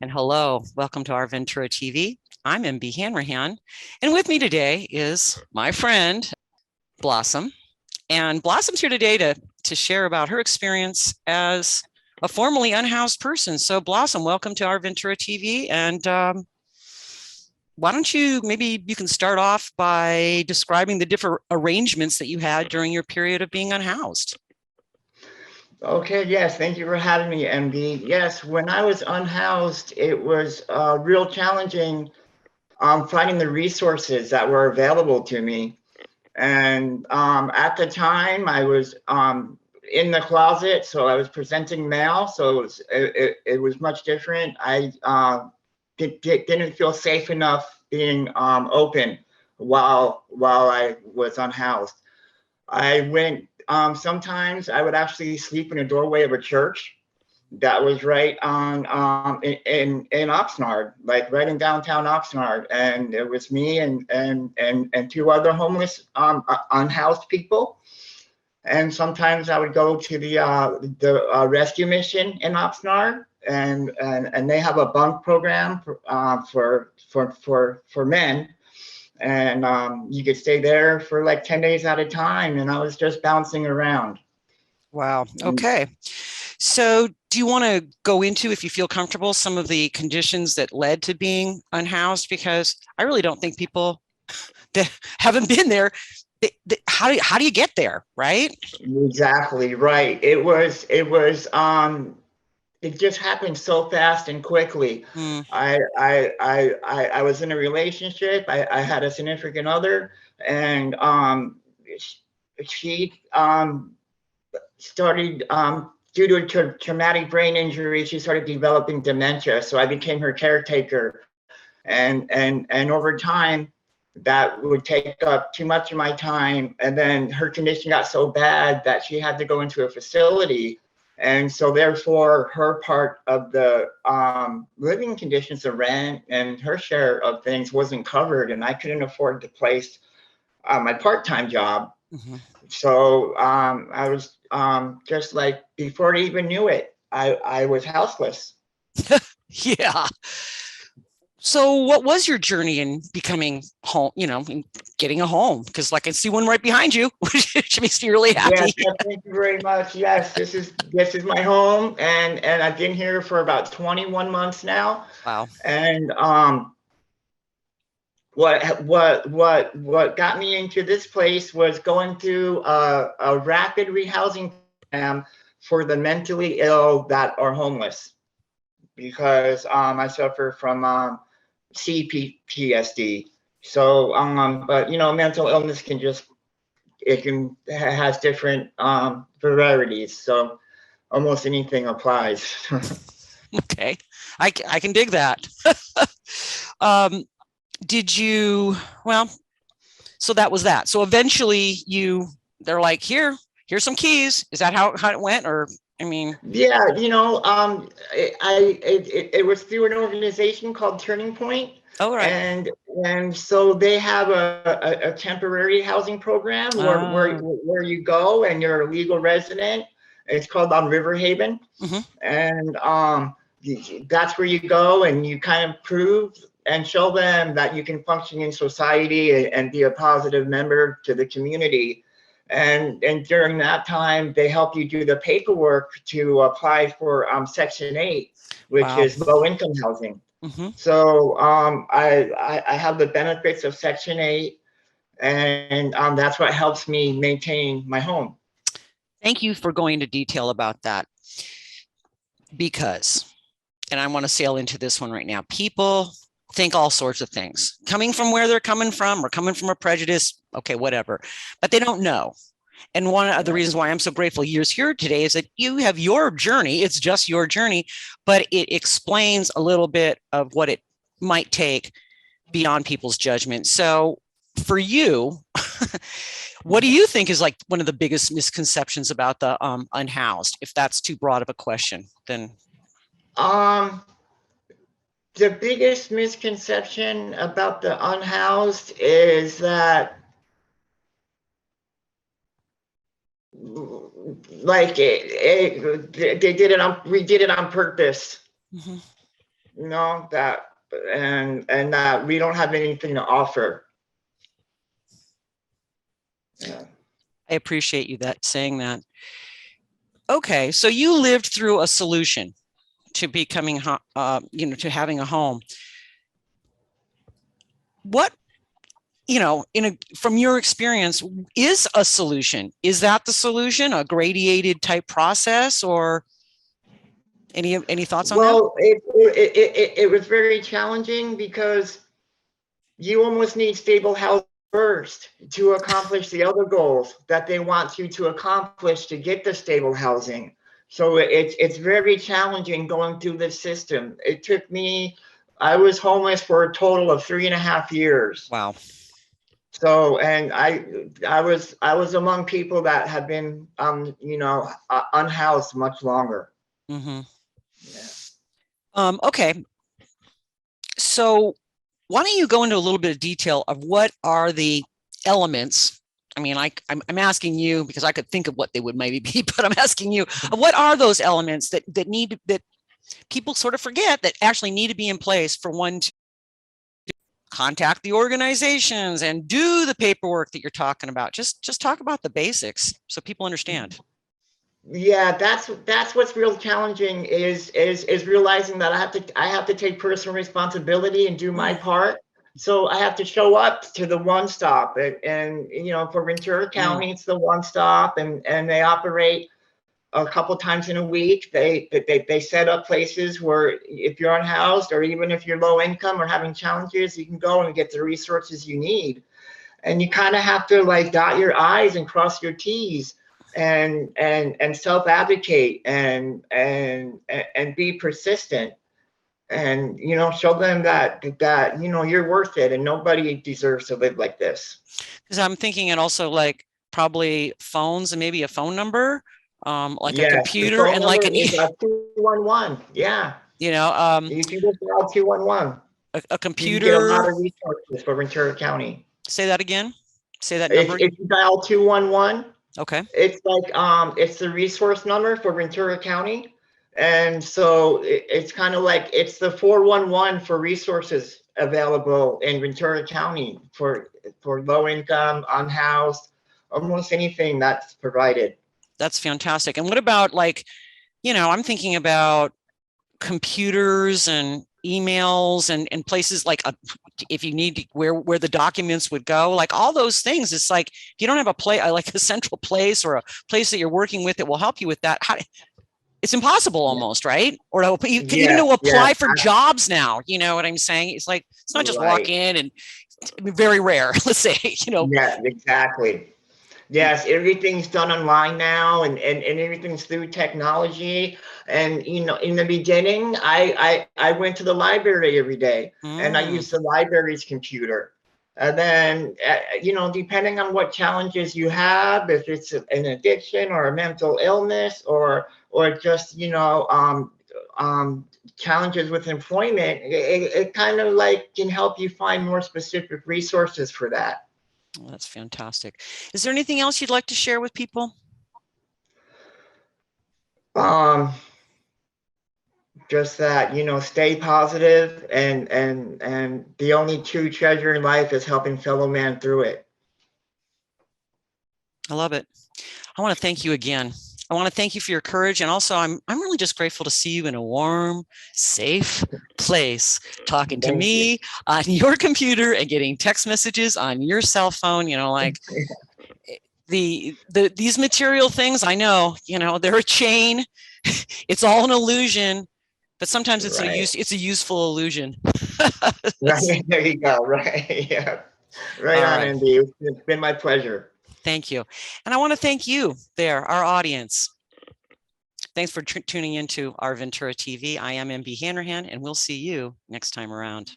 And hello, welcome to Our Ventura TV. I'm MB Hanrahan, and with me today is my friend Blossom. And Blossom's here today to share about her experience as a formerly unhoused person. So, Blossom, welcome to Our Ventura TV. And why don't maybe you can start off by describing the different arrangements that you had during your period of being unhoused. Okay, yes, thank you for having me, MB. Yes, when I was unhoused, it was real challenging finding the resources that were available to me. And at the time, I was in the closet, so I was presenting mail, so it was much different. I didn't feel safe enough being open while I was unhoused. I went, sometimes I would actually sleep in a doorway of a church that was right on in Oxnard, like right in downtown Oxnard, and it was me and two other homeless unhoused people. And sometimes I would go to the rescue mission in Oxnard, and they have a bunk program for men, and you could stay there for like 10 days at a time, and I was just bouncing around. Wow. Okay. So do you want to go into, if you feel comfortable, some of the conditions that led to being unhoused? Because I really don't think people that haven't been there, how do you get there, right? Exactly right. It just happened so fast and quickly. Mm. I was in a relationship. I had a significant other, and she started due to a traumatic brain injury. She started developing dementia. So I became her caretaker, and over time, that would take up too much of my time. And then her condition got so bad that she had to go into a facility. And so therefore her part of the living conditions, the rent and her share of things wasn't covered, and I couldn't afford to place my part-time job. Mm-hmm. So I was just like, before I even knew it, I was houseless. Yeah. So what was your journey in becoming home, in getting a home? Because like I see one right behind you, which makes me really happy. Yes, thank you very much. Yes, this is my home, and I've been here for about 21 months now. Wow. And what got me into this place was going through a rapid rehousing program for the mentally ill that are homeless, because I suffer from CPTSD. So, but mental illness has different varieties. So almost anything applies. Okay. I can dig that. Did you, well, so that was that. So eventually they're like, here's some keys. Is that how it went? Or, I mean. Yeah, it was through an organization called Turning Point. Oh, right. And so they have a temporary housing program where you go and you're a legal resident. It's called on River Haven. Mm-hmm. And that's where you go and you kind of prove and show them that you can function in society and be a positive member to the community. And during that time, they help you do the paperwork to apply for Section 8, which Wow. is low income housing. Mm-hmm. So I have the benefits of Section 8, and that's what helps me maintain my home. Thank you for going into detail about that, because, and I want to sail into this one right now, people think all sorts of things, coming from where they're coming from or coming from a prejudice, okay, whatever, but they don't know. And one of the reasons why I'm so grateful you're here today is that you have your journey. It's just your journey, but it explains a little bit of what it might take beyond people's judgment. So for you, what do you think is like one of the biggest misconceptions about the unhoused? If that's too broad of a question, then. The biggest misconception about the unhoused is that, like, we did it on purpose. Mm-hmm. you know, that, and that we don't have anything to offer. Yeah. I appreciate you saying that. Okay, so you lived through a solution to becoming, to having a home. What, from your experience, is a solution? Is that the solution, a gradiated type process, or any thoughts on that? Well, it was very challenging because you almost need stable housing first to accomplish the other goals that they want you to accomplish to get the stable housing. So it's very challenging going through this system. It took me, I was homeless for a total of 3.5 years. Wow. So, and I was among people that have been, unhoused much longer. Mm-hmm. Yeah. Okay. So why don't you go into a little bit of detail of what are the elements? I mean, I'm asking you because I could think of what they would maybe be, but I'm asking you, what are those elements that people sort of forget that actually need to be in place for one to contact the organizations and do the paperwork that you're talking about? Just talk about the basics so people understand. Yeah, that's what's real challenging is realizing that I have to take personal responsibility and do my part. So I have to show up to the one stop, and for Ventura County, it's the one stop, and they operate a couple times in a week. They set up places where if you're unhoused or even if you're low income or having challenges, you can go and get the resources you need. And you kind of have to like dot your I's and cross your T's and self-advocate and be persistent and show them that you're worth it and nobody deserves to live like this. Because I'm thinking, and also like probably phones and maybe a phone number, like a computer and like an 211. Yeah. You can just dial 211. A computer. You can get a lot of resources for Ventura County. Say that again. Say that number. If you dial 211. Okay. It's like it's the resource number for Ventura County. And so it's kind of like it's the 411 for resources available in Ventura County for low income, unhoused, almost anything that's provided. That's fantastic. And what about like, I'm thinking about computers and emails and places like if you need where the documents would go, like all those things. It's like if you don't have like a central place or a place that you're working with that will help you with that, it's impossible almost, right? Or even to apply for jobs now, you know what I'm saying? It's like it's not just walk in and very rare, let's say, Yeah, exactly. Yes, everything's done online now and everything's through technology. And, in the beginning, I went to the library every day and I used the library's computer. And then, depending on what challenges you have, if it's an addiction or a mental illness or just, challenges with employment, it kind of like can help you find more specific resources for that. Well, that's fantastic. Is there anything else you'd like to share with people? Just that, stay positive and the only true treasure in life is helping fellow man through it. I love it. I want to thank you again. I want to thank you for your courage. And also I'm really just grateful to see you in a warm, safe place, talking to me on your computer and getting text messages on your cell phone, like these material things. I know, they're a chain. It's all an illusion, but sometimes it's it's a useful illusion. Right, there you go. Right. Yeah. Right on, MB. It's been my pleasure. Thank you. And I want to thank you there, our audience. Thanks for tuning into Our Ventura TV. I am MB Hanrahan, and we'll see you next time around.